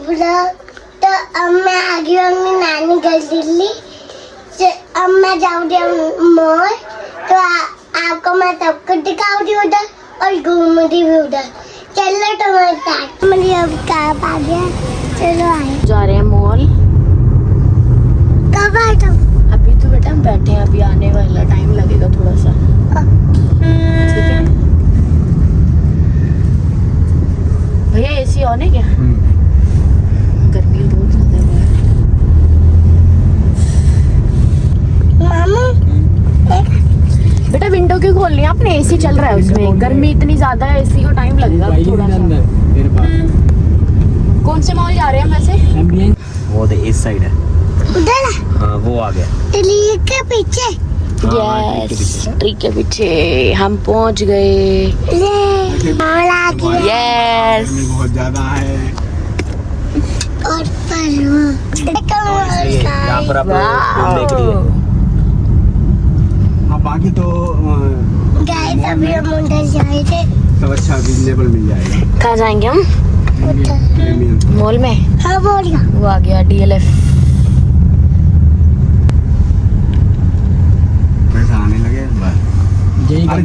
तो अब मैं आ गई हूँ अपनी नानी घर दिल्ली। अब मैं जाऊँगी मॉल, तो आपको मैं सब कुछ दिखाऊंगी उधर और घूमूंगी भी उधर। चलो तो मेरे साथ। मेरी अब कार आ गया, चलो आए। जा रहे हैं मॉल। कब आए तुम? अभी तो बेटा हम बैठे हैं, अभी आने वाला टाइम लगेगा थोड़ा सा। ठीक है भैया, एसी ऑन है क्या? गर्मी बहुत ज्यादा है मामू बेटा। विंडो क्यों खोलनी है आपने? एसी चल रहा है उसमें, गर्मी इतनी ज्यादा है, एसी को टाइम लगेगा थोड़ा सा। कौन से मॉल जा रहे हैं वैसे? वो तो इस साइड है। उधर हाँ वो आ गया। दिल्ली के पीछे। यस, ट्री के पीछे हम पहुंच गए। मॉल आ गया। यस, बहुत ज्यादा है और यहाँ पर आप घूमने के लिए। हाँ बाकी तो गाइस अभी हम उधर जाएंगे। सब अच्छा रिजनेबल मिल जाएगा। कहाँ जाएंगे हम? प्रीमियम। मॉल में। हाँ बोल गया। वो आ गया DLF। पैसा आने लगे बस।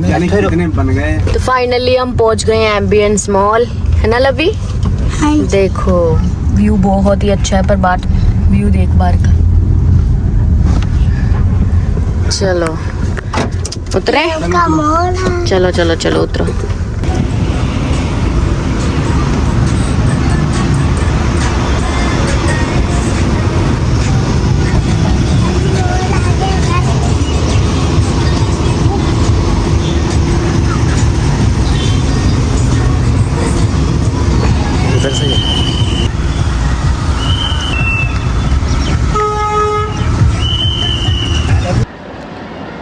जाने कितने बन गए। तो फाइनली हम पहुंच गए हैं एम्बियंस मॉल, है ना लवी? हाँ देखो व्यू बहुत ही अच्छा है, पर बात व्यू देख बार का। चलो उतरे। का मॉल है। चलो चलो चलो उतरो। इधर से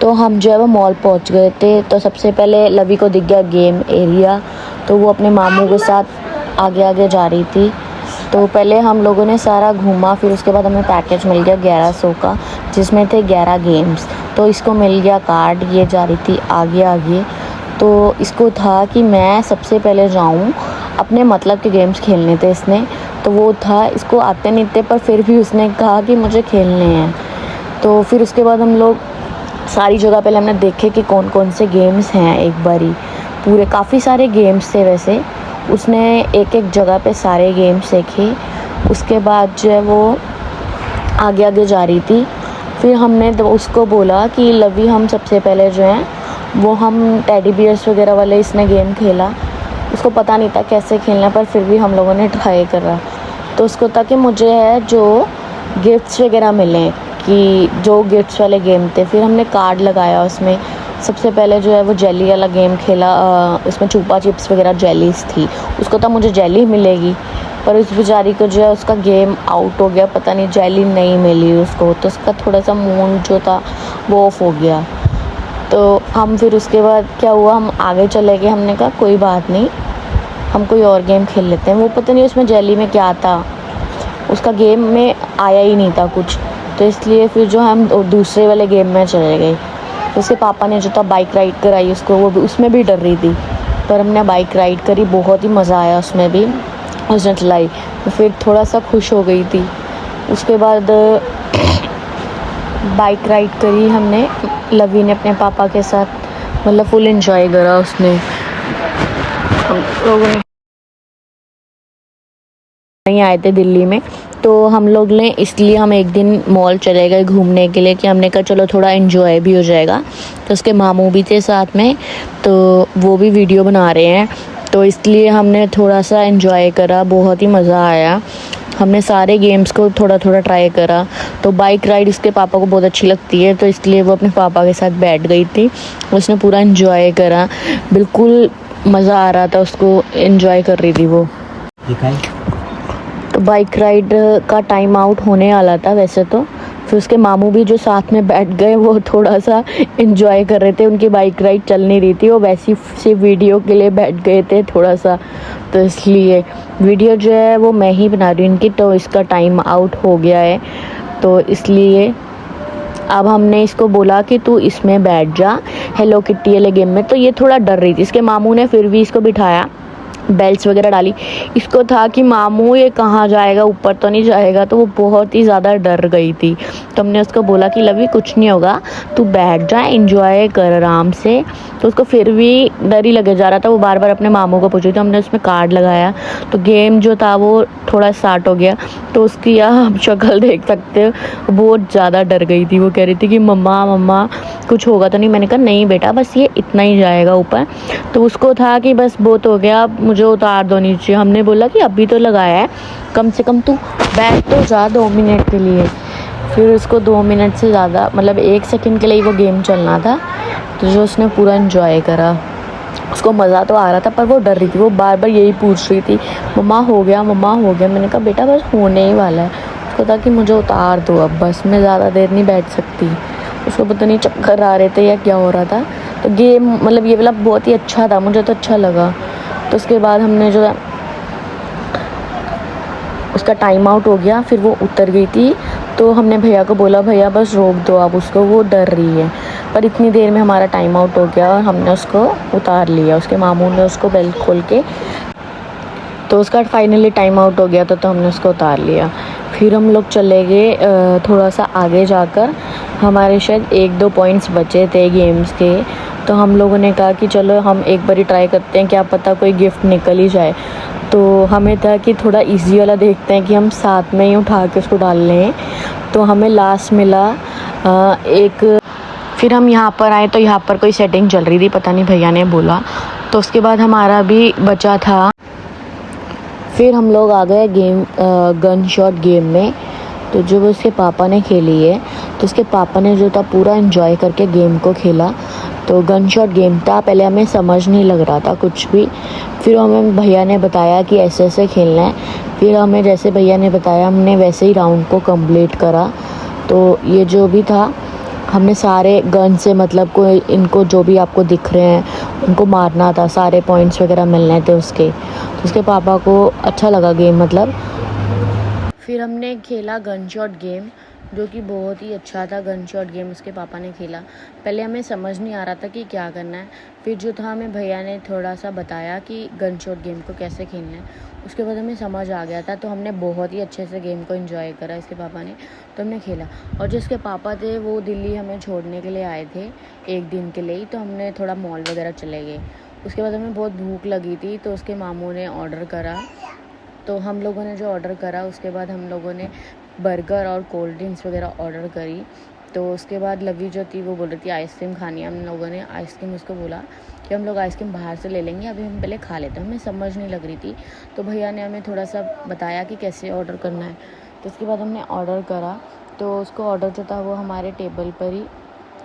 तो हम जो है वो मॉल पहुंच गए थे। तो सबसे पहले लवी को दिख गया गेम एरिया, तो वो अपने मामू के साथ आगे आगे जा रही थी। तो पहले हम लोगों ने सारा घूमा, फिर उसके बाद हमें पैकेज मिल गया 1100 का, जिसमें थे 11 गेम्स। तो इसको मिल गया कार्ड, ये जा रही थी आगे आगे। तो इसको था कि मैं सबसे पहले जाऊं, अपने मतलब के गेम्स खेलने थे इसने। तो वो था, इसको आते नहीं थे, पर फिर भी उसने कहा कि मुझे खेलने हैं। तो फिर उसके बाद हम लोग सारी जगह पहले हमने देखे कि कौन कौन से गेम्स हैं। एक बारी पूरे काफ़ी सारे गेम्स थे वैसे। उसने एक एक जगह पे सारे गेम्स देखे। उसके बाद जो है वो आगे आगे जा रही थी। फिर हमने उसको बोला कि लवी हम सबसे पहले जो हैं वो हम टेडी बियर्स वगैरह वाले इसने गेम खेला। उसको पता नहीं था कैसे खेलना, पर फिर भी हम लोगों ने ट्राई करा। तो उसको था कि मुझे है जो गिफ्ट्स वगैरह मिलें, कि जो गिफ्ट्स वाले गेम थे। फिर हमने कार्ड लगाया उसमें। सबसे पहले जो है वो जेली वाला गेम खेला। उसमें चूपा चिप्स वगैरह जेलीज थी। उसको था मुझे जेली मिलेगी, पर उस बेचारी को जो है उसका गेम आउट हो गया, पता नहीं जेली नहीं मिली उसको। तो उसका थोड़ा सा मूड जो था वो ऑफ हो गया। तो हम फिर उसके बाद क्या हुआ, हम आगे चले गए। हमने कहा कोई बात नहीं, हम कोई और गेम खेल लेते हैं। वो पता नहीं उसमें जेली में क्या था, उसका गेम में आया ही नहीं था कुछ। तो इसलिए फिर जो हम दूसरे वाले गेम में चले गए। तो उसके पापा ने जो था बाइक राइड कराई उसको, वो भी उसमें भी डर रही थी, पर हमने बाइक राइड करी, बहुत ही मज़ा आया उसमें भी। उसने चलाई तो फिर थोड़ा सा खुश हो गई थी। उसके बाद बाइक राइड करी हमने, लवी ने अपने पापा के साथ, मतलब फुल एंजॉय करा उसने। हम लोगों ने नहीं आए थे दिल्ली में, तो हम लोग ने इसलिए हम एक दिन मॉल चले गए घूमने के लिए, कि हमने कहा चलो थोड़ा एंजॉय भी हो जाएगा। तो उसके मामू भी थे साथ में, तो वो भी वीडियो बना रहे हैं, तो इसलिए हमने थोड़ा सा एंजॉय करा, बहुत ही मज़ा आया। हमने सारे गेम्स को थोड़ा थोड़ा ट्राई करा। तो बाइक राइड उसके पापा को बहुत अच्छी लगती है, तो इसलिए वो अपने पापा के साथ बैठ गई थी। उसने पूरा एंजॉय करा, बिल्कुल मज़ा आ रहा था उसको, एंजॉय कर रही थी वो। तो बाइक राइड का टाइम आउट होने वाला था वैसे तो। फिर उसके मामू भी जो साथ में बैठ गए, वो थोड़ा सा एंजॉय कर रहे थे। उनकी बाइक राइड चल नहीं रही थी, वो वैसी से वीडियो के लिए बैठ गए थे थोड़ा सा। तो इसलिए वीडियो जो है वो मैं ही बना रही हूँ इनकी, तो इसका टाइम आउट हो गया है। तो इसलिए अब हमने इसको बोला कि तू इसमें बैठ जा, हेलो किट्टी वाले गेम में। तो ये थोड़ा डर रही थी, इसके मामू ने फिर भी इसको बिठाया, बेल्ट्स वगैरह डाली। इसको था कि मामू ये कहाँ जाएगा, ऊपर तो नहीं जाएगा, तो वो बहुत ही ज़्यादा डर गई थी। तो हमने उसको बोला कि लवी कुछ नहीं होगा, तू बैठ जा, एंजॉय कर आराम से। तो उसको फिर भी डर ही लगे जा रहा था, वो बार बार अपने मामू को पूछ रही थी। हमने उसमें कार्ड लगाया तो गेम जो था वो थोड़ा स्टार्ट हो गया। तो उसकी आप शक्ल देख सकते हो, बहुत ज़्यादा डर गई थी। वो कह रही थी कि मम्मा मम्मा कुछ होगा तो नहीं। मैंने कहा नहीं बेटा, बस ये इतना ही जाएगा ऊपर। तो उसको था कि बस बहुत हो गया, अब मुझे उतार दो नीचे। हमने बोला कि अभी तो लगाया है, कम से कम तू बैठ तो जा 2 मिनट के लिए। फिर उसको 2 मिनट से ज़्यादा, मतलब 1 सेकंड के लिए वो गेम चलना था, तो जो उसने पूरा एंजॉय करा। उसको मज़ा तो आ रहा था, पर वो डर रही थी। वो बार बार यही पूछ रही थी, मम्मा हो गया, मम्मा हो गया। मैंने कहा बेटा बस होने ही वाला है। उसको था कि मुझे उतार दो, अब बस मैं ज़्यादा देर नहीं बैठ सकती। उसको पता नहीं चक्कर आ रहे थे या क्या हो रहा था। तो गेम मतलब ये वाला बहुत ही अच्छा था, मुझे तो अच्छा लगा। तो उसके बाद हमने जो है उसका टाइम आउट हो गया, फिर वो उतर गई थी। तो हमने भैया को बोला भैया बस रोक दो आप उसको, वो डर रही है। पर इतनी देर में हमारा टाइम आउट हो गया और हमने उसको उतार लिया। उसके मामू ने उसको बेल्ट खोल के, तो उसका फाइनली टाइम आउट हो गया था, तो हमने उसको उतार लिया। फिर हम लोग चले गए थोड़ा सा आगे जाकर। हमारे शायद 1-2 पॉइंट्स बचे थे गेम्स के। तो हम लोगों ने कहा कि चलो हम एक बारी ट्राई करते हैं, क्या पता कोई गिफ्ट निकल ही जाए। तो हमें था कि थोड़ा इजी वाला देखते हैं कि हम साथ में ही उठा के उसको डाल लें। तो हमें लास्ट मिला एक। फिर हम यहाँ पर आए तो यहाँ पर कोई सेटिंग चल रही थी, पता नहीं भैया ने बोला। तो उसके बाद हमारा भी बचा था। फिर हम लोग आ गए गन शॉट गेम में। तो जो उसके पापा ने खेली है, तो उसके पापा ने जो था पूरा एंजॉय करके गेम को खेला। तो गन शॉट गेम था, पहले हमें समझ नहीं लग रहा था कुछ भी। फिर हमें भैया ने बताया कि ऐसे ऐसे खेलना है। फिर हमें जैसे भैया ने बताया हमने वैसे ही राउंड को कंप्लीट करा। तो ये जो भी था, हमने सारे गन से, मतलब कोई इनको जो भी आपको दिख रहे हैं उनको मारना था, सारे पॉइंट्स वगैरह मिलने थे उसके। तो उसके पापा को अच्छा लगा गेम मतलब। फिर हमने खेला गन शॉट गेम, जो कि बहुत ही अच्छा था। गन शॉट गेम उसके पापा ने खेला। पहले हमें समझ नहीं आ रहा था कि क्या करना है। फिर जो था हमें भैया ने थोड़ा सा बताया कि गन शॉट गेम को कैसे खेलना है। उसके बाद हमें समझ आ गया था, तो हमने बहुत ही अच्छे से गेम को एंजॉय करा इसके पापा ने। तो हमने खेला। और जो इसके पापा थे वो दिल्ली हमें छोड़ने के लिए आए थे 1 दिन के लिए ही। तो हमने थोड़ा मॉल वगैरह चले गए। उसके बाद हमें बहुत भूख लगी थी, तो उसके मामू ने ऑर्डर करा। तो हम लोगों ने जो ऑर्डर करा, उसके बाद हम लोगों ने बर्गर और कोल्ड ड्रिंक्स वगैरह ऑर्डर करी। तो उसके बाद लवी जो थी वो बोल रही थी आइसक्रीम खानी है। हम लोगों ने आइसक्रीम उसको बोला कि हम लोग आइसक्रीम बाहर से ले लेंगे, अभी हम पहले खा लेते हैं। हमें समझ नहीं लग रही थी, तो भैया ने हमें थोड़ा सा बताया कि कैसे ऑर्डर करना है। तो उसके बाद हमने ऑर्डर करा। तो उसको ऑर्डर जो था वो हमारे टेबल पर ही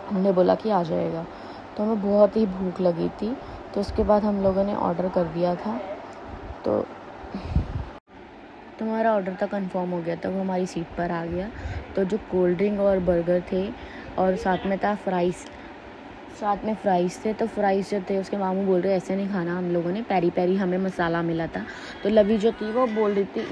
हमने बोला कि आ जाएगा। तो हमें बहुत ही भूख लगी थी। तो उसके बाद हम लोगों ने ऑर्डर कर दिया था। तो हमारा ऑर्डर था कंफर्म हो गया था, वो हमारी सीट पर आ गया। तो जो कोल्ड ड्रिंक और बर्गर थे और साथ में था फ्राइज़, साथ में फ्राइज़ थे। तो फ्राइज़ जो थे उसके मामू बोल रहे ऐसे नहीं खाना, हम लोगों ने पेरी पेरी, हमें मसाला मिला था। तो लवी जो थी वो बोल रही थी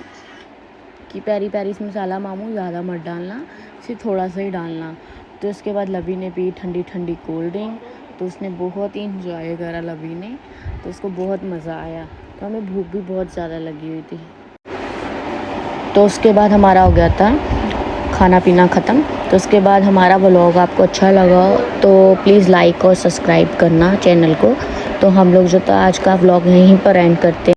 कि पेरी पेरी मसाला मामू ज़्यादा मत डालना, सिर्फ थोड़ा सा ही डालना। तो उसके बाद लवी ने पी ठंडी ठंडी कोल्ड ड्रिंक। तो उसने बहुत ही इंजॉय करा लवी ने, तो उसको बहुत मज़ा आया। तो हमें भूख भी बहुत ज़्यादा लगी हुई थी। तो उसके बाद हमारा हो गया था खाना पीना ख़त्म। तो उसके बाद हमारा व्लॉग आपको अच्छा लगा तो प्लीज़ लाइक और सब्सक्राइब करना चैनल को। तो हम लोग जो था आज का व्लॉग यहीं पर एंड करते हैं।